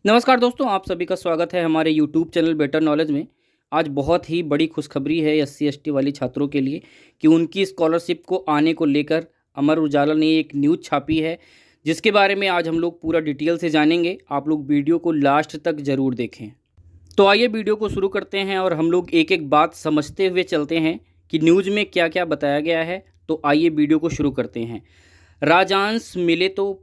नमस्कार दोस्तों, आप सभी का स्वागत है हमारे यूट्यूब चैनल बेटर नॉलेज में। आज बहुत ही बड़ी खुशखबरी है एससी एसटी वाली छात्रों के लिए कि उनकी स्कॉलरशिप को आने को लेकर अमर उजाला ने एक न्यूज़ छापी है, जिसके बारे में आज हम लोग पूरा डिटेल से जानेंगे। आप लोग वीडियो को लास्ट तक ज़रूर देखें। तो आइए वीडियो को शुरू करते हैं और हम लोग एक एक बात समझते हुए चलते हैं कि न्यूज़ में क्या क्या बताया गया है। तो आइए वीडियो को शुरू करते हैं। राजांश मिले तो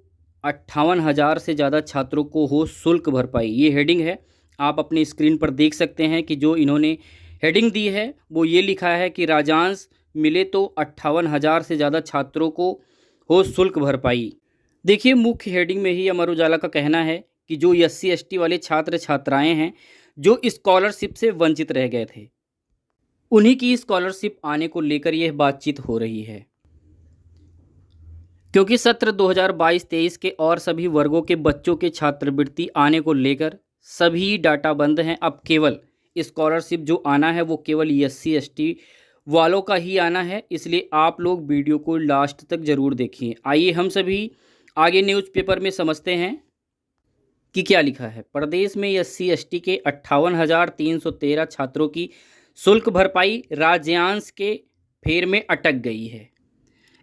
58,000 से ज़्यादा छात्रों को हो शुल्क भरपाई, ये हेडिंग है। आप अपनी स्क्रीन पर देख सकते हैं कि जो इन्होंने हेडिंग दी है वो ये लिखा है कि राजांश मिले तो 58,000 से ज़्यादा छात्रों को हो शुल्क भरपाई। देखिए, मुख्य हेडिंग में ही अमर उजाला का कहना है कि जो एससी एसटी वाले छात्र छात्राएं हैं जो स्कॉलरशिप से वंचित रह गए थे, उन्हीं की स्कॉलरशिप आने को लेकर यह बातचीत हो रही है। क्योंकि सत्र 2022-23 के और सभी वर्गों के बच्चों के छात्रवृत्ति आने को लेकर सभी डाटा बंद हैं। अब केवल स्कॉलरशिप जो आना है वो केवल एससी एसटी वालों का ही आना है, इसलिए आप लोग वीडियो को लास्ट तक ज़रूर देखिए। आइए हम सभी आगे न्यूज़पेपर में समझते हैं कि क्या लिखा है। प्रदेश में एससी एसटी के 58,313 छात्रों की शुल्क भरपाई राज्यांश के फेर में अटक गई है।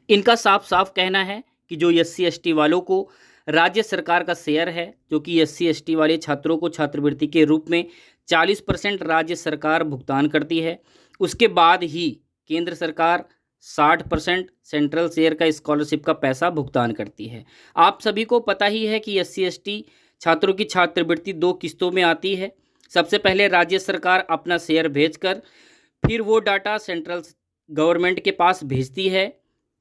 इनका साफ साफ कहना है कि जो एससी एसटी वालों को राज्य सरकार का शेयर है, जो कि एससी एसटी वाले छात्रों को छात्रवृत्ति के रूप में 40% राज्य सरकार भुगतान करती है, उसके बाद ही केंद्र सरकार 60% सेंट्रल शेयर का स्कॉलरशिप का पैसा भुगतान करती है। आप सभी को पता ही है कि एससी एसटी छात्रों की छात्रवृत्ति 2 किस्तों में आती है। सबसे पहले राज्य सरकार अपना शेयर भेजकर फिर वो डाटा सेंट्रल गवर्नमेंट के पास भेजती है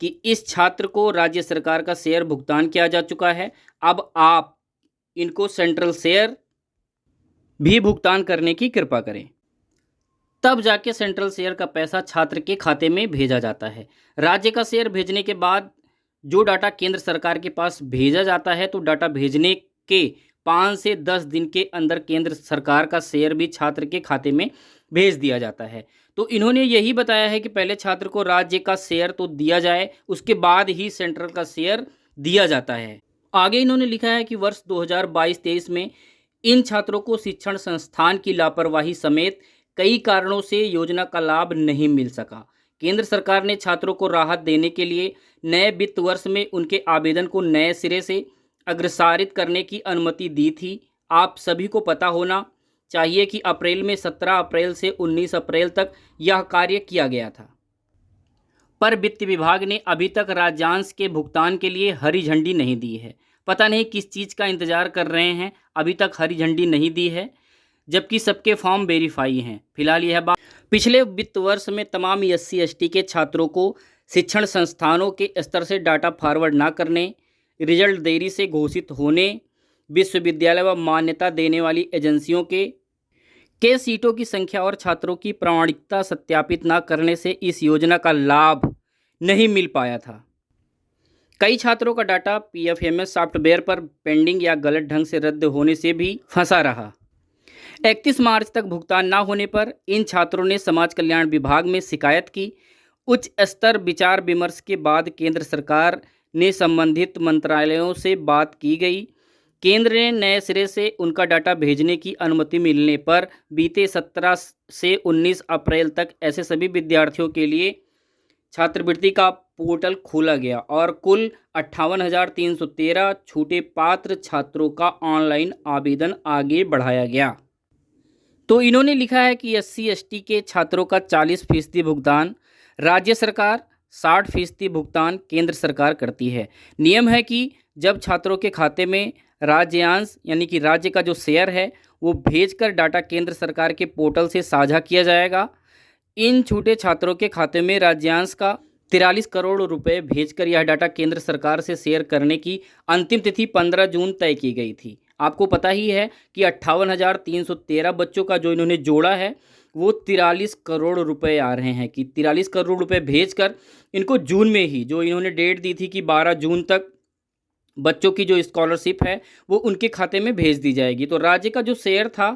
कि इस छात्र को राज्य सरकार का शेयर भुगतान किया जा चुका है, अब आप इनको सेंट्रल शेयर भी भुगतान करने की कृपा करें। तब जाके सेंट्रल शेयर का पैसा छात्र के खाते में भेजा जाता है। राज्य का शेयर भेजने के बाद जो डाटा केंद्र सरकार के पास भेजा जाता है, तो डाटा भेजने के 5 से 10 दिन के अंदर केंद्र सरकार का शेयर भी छात्र के खाते में भेज दिया जाता है। तो इन्होंने यही बताया है कि पहले छात्र को राज्य का शेयर तो दिया जाए, उसके बाद ही सेंट्रल का शेयर दिया जाता है। आगे इन्होंने लिखा है कि वर्ष 2022-23 में इन छात्रों को शिक्षण संस्थान की लापरवाही समेत कई कारणों से योजना का लाभ नहीं मिल सका। केंद्र सरकार ने छात्रों को राहत देने के लिए नए वित्त वर्ष में उनके आवेदन को नए सिरे से अग्रसारित करने की अनुमति दी थी। आप सभी को पता होना चाहिए कि अप्रैल में 17 अप्रैल से 19 अप्रैल तक यह कार्य किया गया था, पर वित्त विभाग ने अभी तक राज्यांश के भुगतान के लिए हरी झंडी नहीं दी है। पता नहीं किस चीज़ का इंतजार कर रहे हैं, अभी तक हरी झंडी नहीं दी है, जबकि सबके फॉर्म वेरीफाई हैं। फिलहाल यह बात पिछले वित्त वर्ष में तमाम एससी एसटी के छात्रों को शिक्षण संस्थानों के स्तर से डाटा फॉरवर्ड न करने, रिजल्ट देरी से घोषित होने, विश्वविद्यालय व मान्यता देने वाली एजेंसियों के सीटों की संख्या और छात्रों की प्रामाणिकता सत्यापित न करने से इस योजना का लाभ नहीं मिल पाया था। कई छात्रों का डाटा पीएफएमएस सॉफ्टवेयर पर पेंडिंग या गलत ढंग से रद्द होने से भी फंसा रहा। 31 मार्च तक भुगतान न होने पर इन छात्रों ने समाज कल्याण विभाग में शिकायत की। उच्च स्तर विचार विमर्श के बाद केंद्र सरकार ने संबंधित मंत्रालयों से बात की गई। केंद्र ने नए सिरे से उनका डाटा भेजने की अनुमति मिलने पर बीते 17 से 19 अप्रैल तक ऐसे सभी विद्यार्थियों के लिए छात्रवृत्ति का पोर्टल खोला गया और कुल 58,313 छूटे पात्र छात्रों का ऑनलाइन आवेदन आगे बढ़ाया गया। तो इन्होंने लिखा है कि एससी एसटी के छात्रों का 40% भुगतान राज्य सरकार, 60% भुगतान केंद्र सरकार करती है। नियम है कि जब छात्रों के खाते में राज्यांश यानी कि राज्य का जो शेयर है वो भेजकर डाटा केंद्र सरकार के पोर्टल से साझा किया जाएगा। इन छूटे छात्रों के खाते में राज्यांश का 43 करोड़ रुपए भेजकर यह डाटा केंद्र सरकार से शेयर करने की अंतिम तिथि 15 जून तय की गई थी। आपको पता ही है कि 58,313 बच्चों का जो इन्होंने जोड़ा है वो 43 करोड़ रुपए आ रहे हैं कि 43 करोड़ रुपए भेजकर इनको जून में ही, जो इन्होंने डेट दी थी कि 12 जून तक बच्चों की जो स्कॉलरशिप है वो उनके खाते में भेज दी जाएगी। तो राज्य का जो शेयर था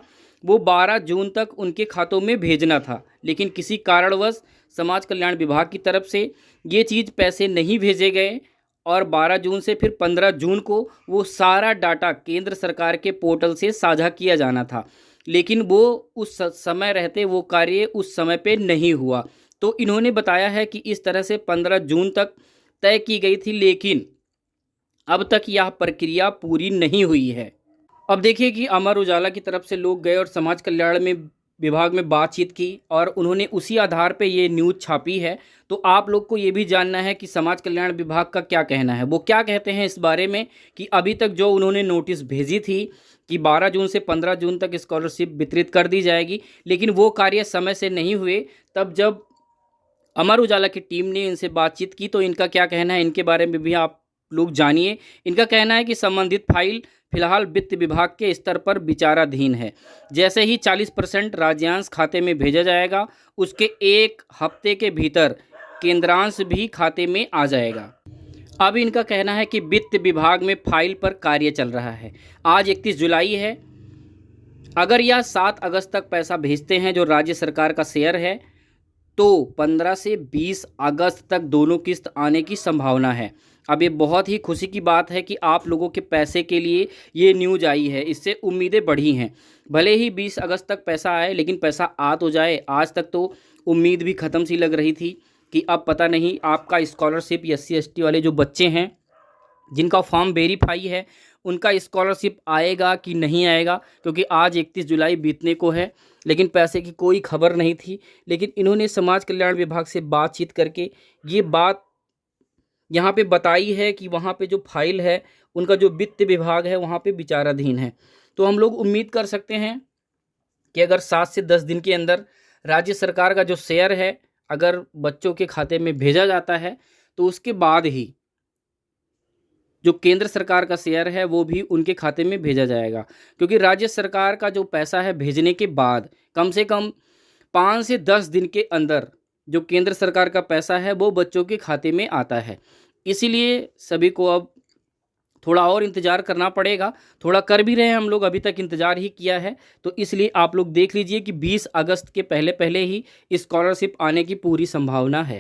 वो 12 जून तक उनके खातों में भेजना था, लेकिन किसी कारणवश समाज कल्याण विभाग की तरफ से ये चीज़ पैसे नहीं भेजे गए और 12 जून से फिर 15 जून को वो सारा डाटा केंद्र सरकार के पोर्टल से साझा किया जाना था, लेकिन वो उस समय रहते वो कार्य उस समय पे नहीं हुआ। तो इन्होंने बताया है कि इस तरह से 15 जून तक तय की गई थी, लेकिन अब तक यह प्रक्रिया पूरी नहीं हुई है। अब देखिए कि अमर उजाला की तरफ से लोग गए और समाज कल्याण में विभाग में बातचीत की और उन्होंने उसी आधार पे ये न्यूज़ छापी है। तो आप लोग को ये भी जानना है कि समाज कल्याण विभाग का क्या कहना है, वो क्या कहते हैं इस बारे में कि अभी तक जो उन्होंने नोटिस भेजी थी कि 12 जून से 15 जून तक स्कॉलरशिप वितरित कर दी जाएगी, लेकिन वो कार्य समय से नहीं हुए। तब जब अमर उजाला की टीम ने इनसे बातचीत की तो इनका क्या कहना है, इनके बारे में भी आप लोग जानिए। इनका कहना है कि संबंधित फाइल फिलहाल वित्त विभाग के स्तर पर विचाराधीन है। जैसे ही 40% राज्यांश खाते में भेजा जाएगा, उसके एक हफ्ते के भीतर केंद्रांश भी खाते में आ जाएगा। अब इनका कहना है कि वित्त विभाग में फाइल पर कार्य चल रहा है। आज 31 जुलाई है। अगर यह 7 अगस्त तक पैसा भेजते हैं जो राज्य सरकार का शेयर है, तो 15 से 20 अगस्त तक दोनों किस्त आने की संभावना है। अब ये बहुत ही खुशी की बात है कि आप लोगों के पैसे के लिए ये न्यूज़ आई है, इससे उम्मीदें बढ़ी हैं। भले ही 20 अगस्त तक पैसा आए, लेकिन पैसा आ तो जाए। आज तक तो उम्मीद भी ख़त्म सी लग रही थी कि अब पता नहीं आपका स्कॉलरशिप SC ST वाले जो बच्चे हैं जिनका फॉर्म वेरीफाई है, उनका स्कॉलरशिप आएगा कि नहीं आएगा, क्योंकि आज 31 जुलाई बीतने को है, लेकिन पैसे की कोई खबर नहीं थी। लेकिन इन्होंने समाज कल्याण विभाग से बातचीत करके ये बात यहाँ पे बताई है कि वहाँ पे जो फाइल है उनका जो वित्त विभाग है वहाँ पे विचाराधीन है। तो हम लोग उम्मीद कर सकते हैं कि अगर 7 से 10 दिन के अंदर राज्य सरकार का जो शेयर है अगर बच्चों के खाते में भेजा जाता है, तो उसके बाद ही जो केंद्र सरकार का शेयर है वो भी उनके खाते में भेजा जाएगा। क्योंकि राज्य सरकार का जो पैसा है भेजने के बाद कम से कम 5 से 10 दिन के अंदर जो केंद्र सरकार का पैसा है वो बच्चों के खाते में आता है। इसीलिए सभी को अब थोड़ा और इंतज़ार करना पड़ेगा। थोड़ा कर भी रहे हैं हम लोग, अभी तक इंतज़ार ही किया है। तो इसलिए आप लोग देख लीजिए कि 20 अगस्त के पहले पहले ही स्कॉलरशिप आने की पूरी संभावना है।